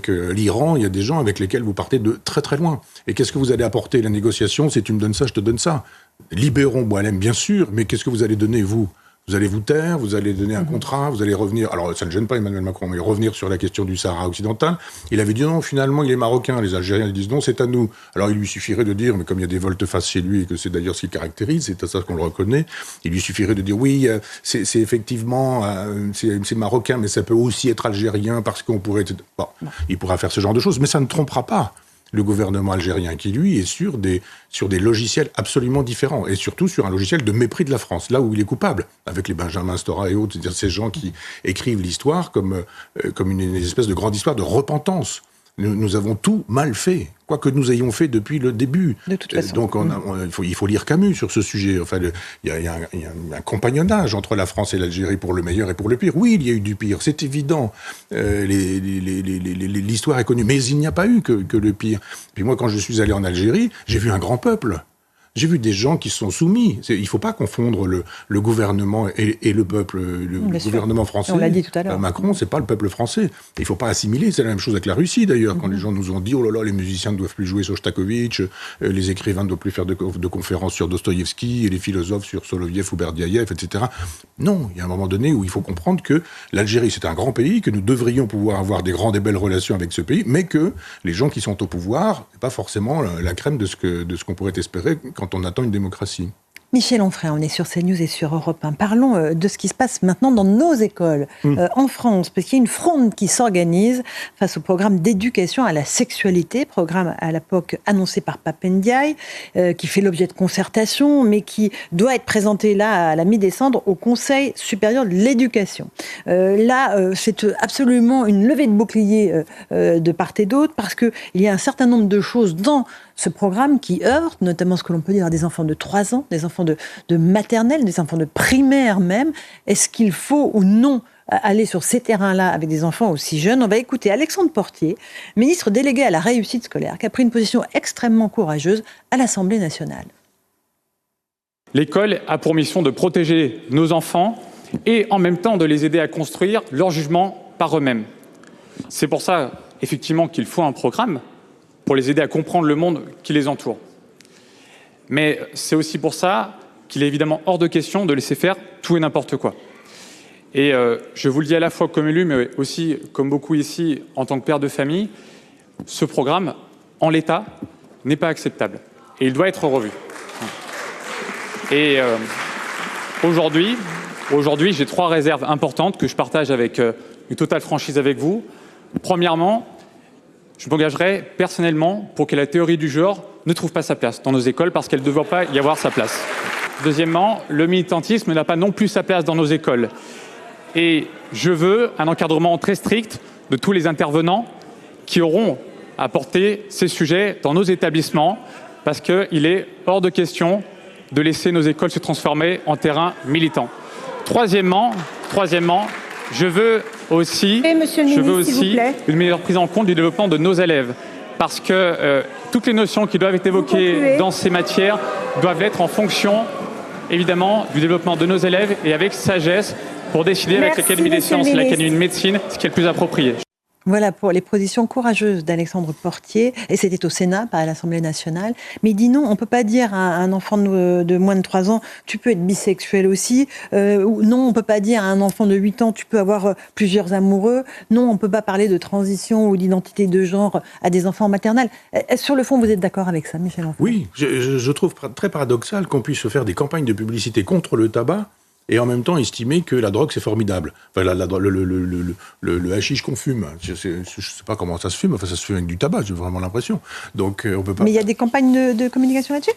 l'Iran, il y a des gens avec lesquels vous partez de très très loin. Et qu'est-ce que vous allez apporter ? La négociation, c'est tu me donnes ça, je te donne ça. Libérons Boualem, bien sûr, mais qu'est-ce que vous allez donner, vous ? Vous allez vous taire, vous allez donner un contrat, vous allez revenir... Alors, ça ne gêne pas Emmanuel Macron, mais revenir sur la question du Sahara occidental. Il avait dit non, finalement, il est marocain. Les Algériens ils disent non, c'est à nous. Alors, il lui suffirait de dire, mais comme il y a des volte-face chez lui, et que c'est d'ailleurs ce qui le caractérise, c'est à ça qu'on le reconnaît, il lui suffirait de dire oui, c'est effectivement, c'est marocain, mais ça peut aussi être algérien parce qu'on pourrait... Bon, il pourra faire ce genre de choses, mais ça ne trompera pas le gouvernement algérien qui, lui, est sur des logiciels absolument différents, et surtout sur un logiciel de mépris de la France, là où il est coupable, avec les Benjamin Stora et autres, c'est-à-dire ces gens qui écrivent l'histoire comme une espèce de grande histoire de repentance. Nous avons tout mal fait, quoi que nous ayons fait depuis le début. De toute façon. Donc il faut lire Camus sur ce sujet. Enfin, il y a un compagnonnage entre la France et l'Algérie pour le meilleur et pour le pire. Oui, il y a eu du pire, c'est évident. L'histoire est connue, mais il n'y a pas eu que le pire. Puis moi, quand je suis allé en Algérie, j'ai vu un grand peuple. J'ai vu des gens qui sont soumis. Il ne faut pas confondre le gouvernement et le peuple. Le gouvernement français, on l'a dit tout à l'heure. Macron, c'est pas le peuple français. Il ne faut pas assimiler. C'est la même chose avec la Russie, d'ailleurs. Quand les gens nous ont dit, oh là là, les musiciens ne doivent plus jouer Shostakovich, les écrivains ne doivent plus faire de conférences sur Dostoïevski, et les philosophes sur Soloviev ou Berdyaev, etc. Non, il y a un moment donné où il faut comprendre que l'Algérie, c'est un grand pays, que nous devrions pouvoir avoir des grandes et belles relations avec ce pays, mais que les gens qui sont au pouvoir, c'est pas forcément la crème de ce qu'on pourrait espérer quand on attend une démocratie. Michel Onfray, on est sur CNews et sur Europe 1. Parlons de ce qui se passe maintenant dans nos écoles en France, parce qu'il y a une fronde qui s'organise face au programme d'éducation à la sexualité, programme à l'époque annoncé par Pape Ndiaye, qui fait l'objet de concertation, mais qui doit être présenté là à la mi-décembre au Conseil supérieur de l'éducation. C'est absolument une levée de bouclier de part et d'autre, parce qu'il y a un certain nombre de choses dans ce programme qui heurte, notamment ce que l'on peut dire à des enfants de 3 ans, des enfants de maternelle, des enfants de primaire même. Est-ce qu'il faut ou non aller sur ces terrains-là avec des enfants aussi jeunes. On va écouter Alexandre Portier, ministre délégué à la réussite scolaire, qui a pris une position extrêmement courageuse à l'Assemblée nationale. L'école a pour mission de protéger nos enfants et en même temps de les aider à construire leur jugement par eux-mêmes. C'est pour ça, effectivement, qu'il faut un programme pour les aider à comprendre le monde qui les entoure. Mais c'est aussi pour ça qu'il est évidemment hors de question de laisser faire tout et n'importe quoi. Et je vous le dis à la fois comme élu, mais aussi comme beaucoup ici en tant que père de famille, ce programme, en l'état, n'est pas acceptable. Et il doit être revu. Et aujourd'hui, j'ai 3 réserves importantes que je partage avec une totale franchise avec vous. Premièrement, je m'engagerai personnellement pour que la théorie du genre ne trouve pas sa place dans nos écoles parce qu'elle ne devrait pas y avoir sa place. Deuxièmement, le militantisme n'a pas non plus sa place dans nos écoles. Et je veux un encadrement très strict de tous les intervenants qui auront à porter ces sujets dans nos établissements parce qu'il est hors de question de laisser nos écoles se transformer en terrain militant. Troisièmement, je veux aussi une meilleure prise en compte du développement de nos élèves. Parce que toutes les notions qui doivent être évoquées dans ces matières doivent être en fonction, évidemment, du développement de nos élèves et avec sagesse pour décider avec l'Académie des sciences et l'Académie de médecine ce qui est le plus approprié. Voilà pour les positions courageuses d'Alexandre Portier, et c'était au Sénat, pas à l'Assemblée nationale. Mais il dit non, on ne peut pas dire à un enfant de moins de 3 ans, tu peux être bisexuel aussi. Non, on ne peut pas dire à un enfant de 8 ans, tu peux avoir plusieurs amoureux. Non, on ne peut pas parler de transition ou d'identité de genre à des enfants en maternelle. Sur le fond, vous êtes d'accord avec ça, Michel Onfray ? Oui, je trouve très paradoxal qu'on puisse faire des campagnes de publicité contre le tabac et en même temps estimer que la drogue c'est formidable. Enfin, le hashish qu'on fume, je sais pas comment ça se fume, enfin ça se fume avec du tabac, j'ai vraiment l'impression. Donc on peut pas. Mais il y a des campagnes de communication là-dessus ?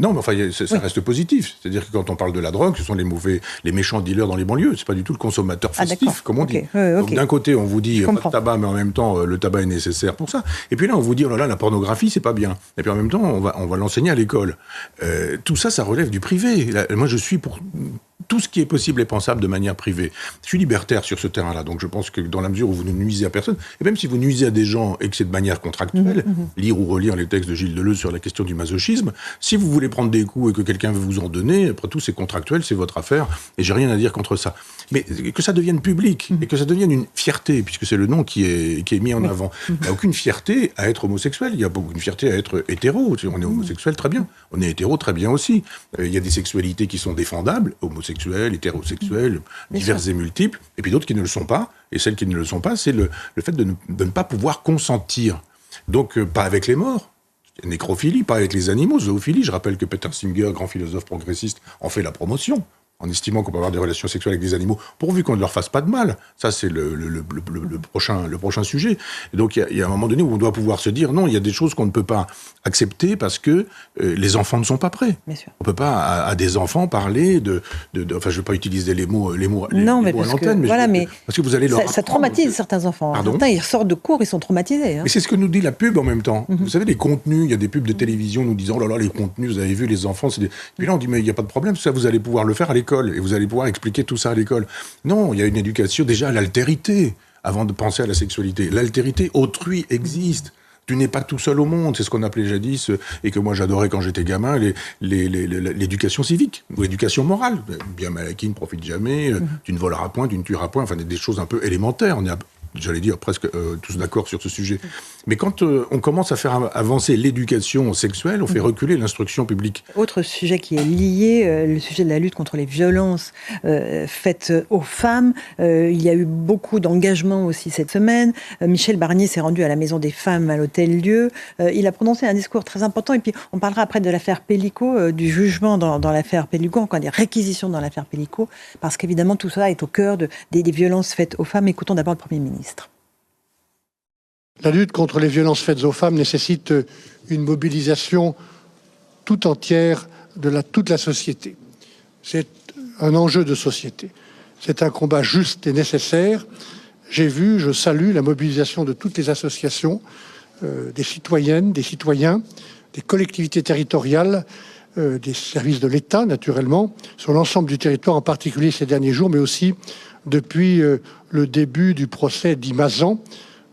Non, mais enfin, ça reste positif. C'est-à-dire que quand on parle de la drogue, ce sont les méchants dealers dans les banlieues. C'est pas du tout le consommateur festif, comme on dit. Donc d'un côté, on vous dit pas de tabac, mais en même temps, le tabac est nécessaire pour ça. Et puis là, on vous dit, oh là là, la pornographie, c'est pas bien. Et puis en même temps, on va l'enseigner à l'école. Tout ça, ça relève du privé. Là, moi, je suis pour tout ce qui est possible et pensable de manière privée. Je suis libertaire sur ce terrain-là, donc je pense que dans la mesure où vous ne nuisez à personne, et même si vous nuisez à des gens et que c'est de manière contractuelle, lire ou relire les textes de Gilles Deleuze sur la question du masochisme, si vous voulez prendre des coups et que quelqu'un veut vous en donner, après tout c'est contractuel, c'est votre affaire, et j'ai rien à dire contre ça. Mais que ça devienne public, et que ça devienne une fierté, puisque c'est le nom qui est mis en avant. Il n'y a aucune fierté à être homosexuel, il y a beaucoup de fierté à être hétéro. On est homosexuel, très bien. On est hétéro, très bien aussi. Il y a des sexualités qui sont défendables, homosexuels, hétérosexuels, diverses et multiples, et puis d'autres qui ne le sont pas. Et celles qui ne le sont pas, c'est le fait de ne pas pouvoir consentir. Donc, pas avec les morts. Nécrophilie, pas avec les animaux, zoophilie. Je rappelle que Peter Singer, grand philosophe progressiste, en fait la promotion, en estimant qu'on peut avoir des relations sexuelles avec des animaux, pourvu qu'on ne leur fasse pas de mal. Ça, c'est le prochain sujet. Et donc, il y a un moment donné où on doit pouvoir se dire, non, il y a des choses qu'on ne peut pas accepter parce que les enfants ne sont pas prêts. On ne peut pas à des enfants parler enfin, je ne vais pas utiliser les mots à l'antenne, parce que vous allez leur ça traumatise certains enfants. Certains, ils ressortent de cours, ils sont traumatisés. Hein. Mais c'est ce que nous dit la pub en même temps. Vous savez, les contenus, il y a des pubs de télévision nous disant, oh là là, les contenus, vous avez vu, les enfants, Puis là, on dit, mais il n'y a pas de problème, ça, vous allez pouvoir le faire à l'école. Et vous allez pouvoir expliquer tout ça à l'école. Non, il y a une éducation déjà à l'altérité, avant de penser à la sexualité. L'altérité, autrui existe. Tu n'es pas tout seul au monde. C'est ce qu'on appelait jadis, et que moi j'adorais quand j'étais gamin, l'éducation civique, ou l'éducation morale. Bien mal acquis ne profite jamais, tu ne voleras point, tu ne tueras point, enfin des choses un peu élémentaires. On est j'allais dire presque tous d'accord sur ce sujet. Mais quand on commence à faire avancer l'éducation sexuelle, on fait reculer l'instruction publique. Autre sujet qui est lié, le sujet de la lutte contre les violences faites aux femmes. Il y a eu beaucoup d'engagement aussi cette semaine. Michel Barnier s'est rendu à la Maison des Femmes à l'Hôtel-Dieu. Il a prononcé un discours très important. Et puis, on parlera après de l'affaire Pellicot, du jugement dans l'affaire Pellicot, encore des réquisitions dans l'affaire Pellicot, parce qu'évidemment, tout ça est au cœur des violences faites aux femmes. Écoutons d'abord le Premier ministre. La lutte contre les violences faites aux femmes nécessite une mobilisation tout entière de toute la société. C'est un enjeu de société. C'est un combat juste et nécessaire. Je salue la mobilisation de toutes les associations, des citoyennes, des citoyens, des collectivités territoriales, des services de l'État, naturellement, sur l'ensemble du territoire, en particulier ces derniers jours, mais aussi depuis le début du procès d'Imazan,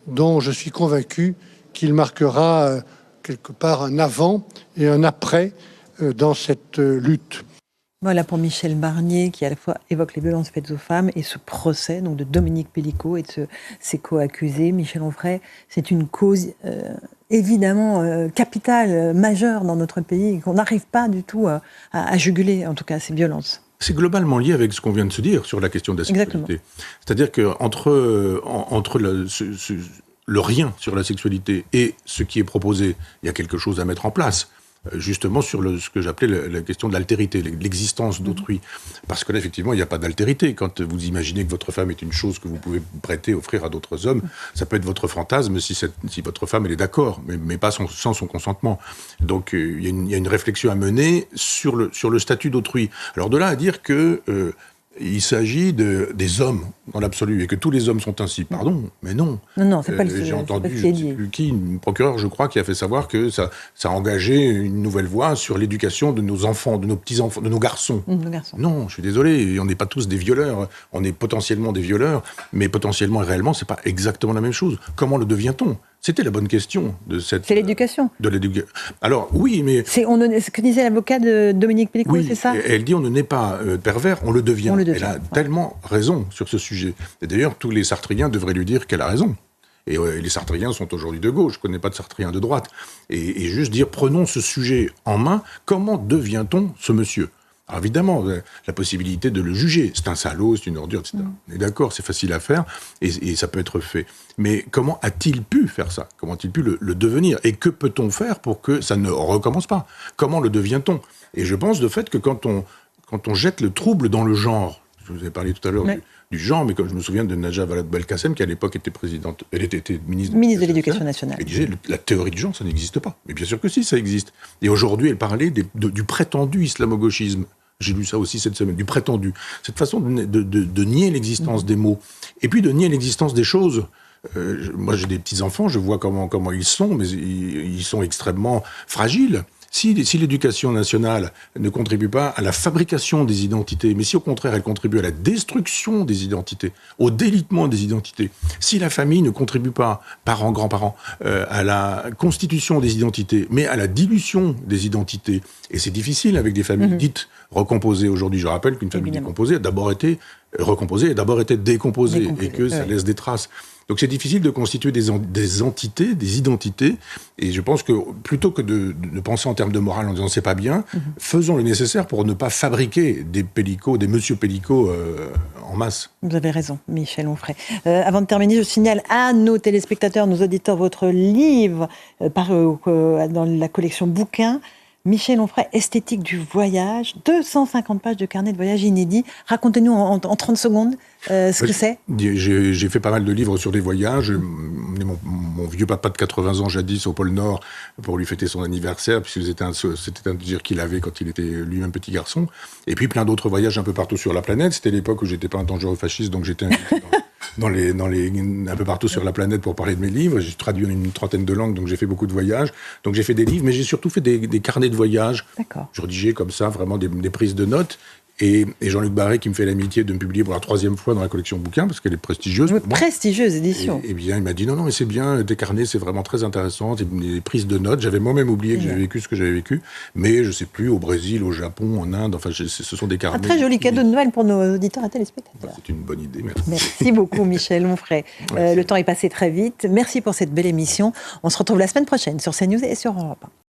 dont je suis convaincu qu'il marquera quelque part un avant et un après dans cette lutte. Voilà pour Michel Barnier, qui à la fois évoque les violences faites aux femmes et ce procès donc de Dominique Pellicot et de ses co-accusés. Michel Onfray, c'est une cause évidemment capitale, majeure dans notre pays, qu'on n'arrive pas du tout à juguler, en tout cas, ces violences. C'est globalement lié avec ce qu'on vient de se dire sur la question de la sexualité. Exactement. C'est-à-dire qu'entre le rien sur la sexualité et ce qui est proposé, il y a quelque chose à mettre en place. Justement sur ce que j'appelais la question de l'altérité, l'existence d'autrui. Parce que là, effectivement, il n'y a pas d'altérité. Quand vous imaginez que votre femme est une chose que vous pouvez prêter, offrir à d'autres hommes, ça peut être votre fantasme si votre femme elle est d'accord, mais pas sans son consentement. Donc il y a une réflexion à mener sur le statut d'autrui. Alors de là à dire que il s'agit des hommes dans l'absolu et que tous les hommes sont ainsi. Pardon, mais non. Non, c'est pas le sujet. J'ai entendu, je ne sais plus qui, une procureure, je crois, qui a fait savoir que ça a engagé une nouvelle voie sur l'éducation de nos enfants, de nos petits-enfants, de nos garçons. Non, je suis désolé, on n'est pas tous des violeurs. On est potentiellement des violeurs, mais potentiellement et réellement, c'est pas exactement la même chose. Comment le devient-on ? C'était la bonne question de cette... C'est l'éducation. De l'éducation. Alors, oui, mais... C'est ce que disait l'avocat de Dominique Pellicot, oui, c'est ça ? Elle dit on ne naît pas pervers, on le devient. Elle a tellement raison sur ce sujet. Et d'ailleurs, tous les sartriens devraient lui dire qu'elle a raison. Et les sartriens sont aujourd'hui de gauche, je ne connais pas de sartriens de droite. Et juste dire, prenons ce sujet en main, comment devient-on ce monsieur ? Alors évidemment, la possibilité de le juger, c'est un salaud, c'est une ordure, etc. On est d'accord, c'est facile à faire, et ça peut être fait. Mais comment a-t-il pu faire ça ? Comment a-t-il pu le devenir ? Et que peut-on faire pour que ça ne recommence pas ? Comment le devient-on ? Et je pense de fait que quand on jette le trouble dans le genre, je vous ai parlé tout à l'heure du genre, mais comme je me souviens de Najat Vallaud-Belkacem, qui à l'époque était présidente, elle était ministre de l'Éducation nationale. Elle disait la théorie du genre, ça n'existe pas. Mais bien sûr que si, ça existe. Et aujourd'hui, elle parlait du prétendu islamo-gauchisme. J'ai lu ça aussi cette semaine, du prétendu. Cette façon de nier l'existence des mots, et puis de nier l'existence des choses. Moi, j'ai des petits-enfants, je vois comment ils sont, mais ils sont extrêmement fragiles. Si l'éducation nationale ne contribue pas à la fabrication des identités, mais si au contraire elle contribue à la destruction des identités, au délitement des identités, si la famille ne contribue pas, parents, grands-parents, à la constitution des identités, mais à la dilution des identités, et c'est difficile avec des familles dites recomposées aujourd'hui. Je rappelle qu'une famille décomposée a d'abord été recomposée et d'abord été décomposée, et que ça laisse des traces. Donc c'est difficile de constituer des entités, des identités, et je pense que plutôt que de penser en termes de morale en disant c'est pas bien, faisons le nécessaire pour ne pas fabriquer des Pellicot, des monsieur Pellicot en masse. Vous avez raison, Michel Onfray. Avant de terminer, je signale à nos téléspectateurs, nos auditeurs, votre livre dans la collection bouquins. Michel Onfray, Esthétique du voyage, 250 pages de carnet de voyage inédit. Racontez-nous en 30 secondes ce que c'est. J'ai fait pas mal de livres sur des voyages. Mon vieux papa de 80 ans jadis au pôle Nord pour lui fêter son anniversaire, puisque c'était un désir qu'il avait quand il était lui-même petit garçon. Et puis plein d'autres voyages un peu partout sur la planète. C'était l'époque où j'étais pas un dangereux fasciste, donc j'étais un peu partout sur la planète pour parler de mes livres. J'ai traduit en une trentaine de langues, donc j'ai fait beaucoup de voyages. Donc j'ai fait des livres, mais j'ai surtout fait des carnets de voyage. D'accord. Je rédigeais comme ça vraiment des prises de notes. Et Jean-Luc Barré qui me fait l'amitié de me publier pour la 3e fois dans la collection bouquins, parce qu'elle est prestigieuse. Prestigieuse édition. Et bien, il m'a dit non, mais c'est bien, tes carnets, c'est vraiment très intéressant, des prises de notes. J'avais moi-même oublié que j'avais vécu ce que j'avais vécu, mais je ne sais plus, au Brésil, au Japon, en Inde, enfin, ce sont des carnets. Un très joli cadeau de Noël pour nos auditeurs et téléspectateurs. C'est une bonne idée, merci. Merci beaucoup, Michel Onfray. Le temps est passé très vite. Merci pour cette belle émission. On se retrouve la semaine prochaine sur CNews et sur Europe 1.